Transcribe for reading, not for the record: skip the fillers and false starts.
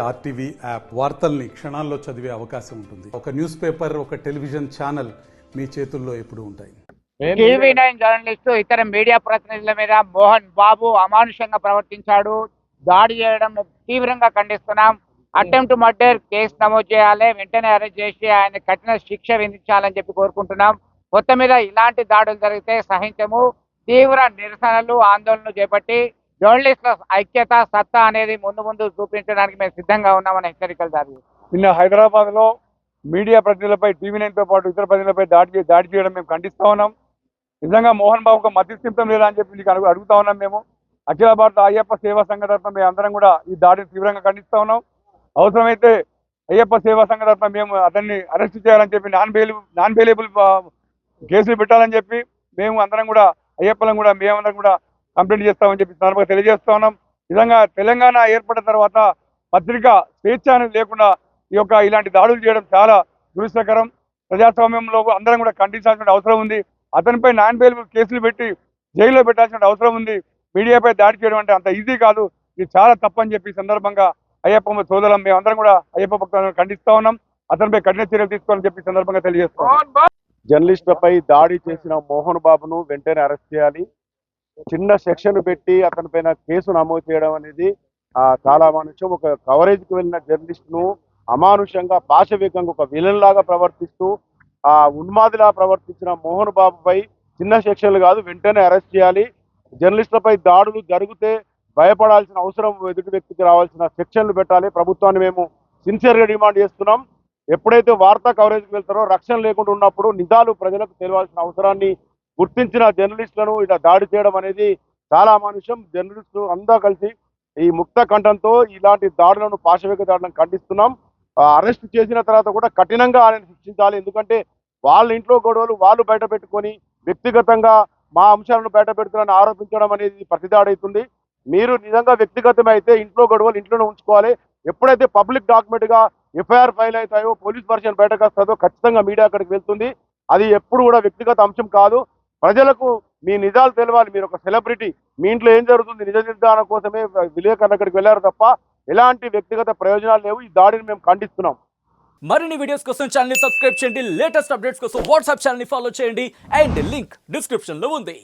RTV app వార్తల్ని క్షణాల్లో చదివే అవకాశం ఉంటుంది. ఒక న్యూస్ పేపర్, ఒక టెలివిజన్ ఛానల్ మీ చేతుల్లో ఎప్పుడూ ఉంటాయి. టీవీ9 జర్నలిస్టు ఇతర మీడియా ప్రతినిధుల మీద మోహన్ బాబు అమానుషంగా ప్రవర్తించాడు. దాడి చేయడం తీవ్రంగా ఖండిస్తున్నాం. అటెంప్ట్ మర్డర్ కేసు నమోదు చేయాలి, వెంటనే అరెస్ట్ చేసి ఆయన కఠిన శిక్ష విధించాలని చెప్పి కోరుకుంటున్నాం. మొత్తం మీద ఇలాంటి దాడులు జరిగితే సహించము. తీవ్ర నిరసనలు, ఆందోళనలు చేపట్టి జర్నలిస్టుల ఐక్యత, సత్తా అనేది ముందు చూపించడానికి మేము సిద్ధంగా ఉన్నామని హెచ్చరికలు జారీ చేశారు. నిన్న హైదరాబాద్ లో మీడియా ప్రతినిధులపై టీవీ9 తో పాటు ఇతర ప్రతినిధులపై దాడి చేయడం మేము ఖండిస్తా ఉన్నాం. నిజంగా మోహన్ బాబుకు మధ్యస్థితం లేదా అని చెప్పి అడుగుతా ఉన్నాం. మేము అఖిల భారత అయ్యప్ప సేవా సంఘ తరఫున మేము అందరం కూడా ఈ దాడిని తీవ్రంగా ఖండిస్తా ఉన్నాం. అవసరమైతే అయ్యప్ప సేవా సంఘ తరఫున మేము అతన్ని అరెస్ట్ చేయాలని చెప్పి నాన్ బెయిలబుల్ కేసులు పెట్టాలని చెప్పి మేము అందరం కూడా అయ్యప్పలను కూడా మేమందరం కూడా కంప్లైంట్ చేస్తామని చెప్పి సందర్భంగా తెలియజేస్తా ఉన్నాం. నిజంగా తెలంగాణ ఏర్పడిన తర్వాత పత్రిక స్వేచ్ఛ అనేది లేకుండా ఇలాంటి దాడులు చేయడం చాలా దురదృష్టకరం. ప్రజాస్వామ్యంలో అందరం కూడా ఖండించాల్సిన అవసరం ఉంది. అతనిపై నాన్ బెయిలబుల్ కేసులు పెట్టి జైల్లో పెట్టాల్సిన అవసరం ఉంది. మీడియాపై దాడి చేయడం అంటే అంత ఈజీ కాదు. ఇది చాలా తప్పని చెప్పి సందర్భంగా అయ్యప్ప సోదరులం మేమందరం కూడా అయ్యప్ప భక్తులను ఖండిస్తా ఉన్నాం. అతనిపై కఠిన చర్యలు తీసుకోవాలని చెప్పి సందర్భంగా తెలియజేస్తాం. జర్నలిస్టులపై దాడి చేసిన మోహన్ బాబును వెంటనే అరెస్ట్ చేయాలి. చిన్న సెక్షన్ పెట్టి అతనిపైన కేసు నమోదు చేయడం అనేది చాలా అమానుషం. ఒక కవరేజ్కి వెళ్ళిన జర్నలిస్ట్ను అమానుషంగా పాశవికంగా ఒక విలన్ లాగా ప్రవర్తిస్తూ ఉన్మాదిలా ప్రవర్తించిన మోహన్ బాబుపై చిన్న సెక్షన్లు కాదు, వెంటనే అరెస్ట్ చేయాలి. జర్నలిస్టులపై దాడులు జరిగితే భయపడాల్సిన అవసరం ఎదుటి వ్యక్తికి రావాల్సిన సెక్షన్లు పెట్టాలి. ప్రభుత్వాన్ని మేము సిన్సియర్గా డిమాండ్ చేస్తున్నాం. ఎప్పుడైతే వార్తా కవరేజ్కి వెళ్తారో రక్షణ లేకుండా ఉన్నప్పుడు నిజాలు ప్రజలకు తెలియాల్సిన అవసరాన్ని గుర్తించిన జర్నలిస్టులను ఇలా దాడి చేయడం అనేది చాలా అమానుషం. జర్నలిస్టులు అందరూ కలిసి ఈ ముక్త కంఠంతో ఇలాంటి దాడులను, పాశవిక దాడులను ఖండిస్తున్నాం. అరెస్ట్ చేసిన తర్వాత కూడా కఠినంగా ఆయన శిక్షించాలి. ఎందుకంటే వాళ్ళ ఇంట్లో గొడవలు వాళ్ళు బయట పెట్టుకొని వ్యక్తిగతంగా మా అంశాలను బయట పెడుతున్నారని ఆరోపించడం అనేది ప్రతిదాడి అవుతుంది. మీరు నిజంగా వ్యక్తిగతమైతే ఇంట్లో గొడవలు ఇంట్లోనే ఉంచుకోవాలి. ఎప్పుడైతే పబ్లిక్ డాక్యుమెంట్గా ఎఫ్ఐఆర్ ఫైల్ అవుతాయో, పోలీస్ వర్షన్ బయటకు వస్తుందో ఖచ్చితంగా మీడియా అక్కడికి వెళ్తుంది. అది ఎప్పుడు కూడా వ్యక్తిగత అంశం కాదు. ప్రజలకు మీ నిజాలు తెలవాలి. మీరు ఒక సెలబ్రిటీ, మీ ఇంట్లో ఏం జరుగుతుంది నిజ నిర్ధారణ కోసమే విలేకరులు అక్కడికి వెళ్ళారు తప్ప ఎలాంటి వ్యక్తిగత ప్రయోజనాలు లేవు. ఈ దాడిని మేము ఖండిస్తున్నాం. మరిన్ని వీడియోస్ కోసం ఛానల్ ని సబ్స్క్రైబ్ చేయండి. లేటెస్ట్ అప్డేట్స్ కోసం వాట్సాప్ ఛానల్ ని ఫాలో చేయండి. అండ్ లింక్ డిస్క్రిప్షన్ లో ఉంది.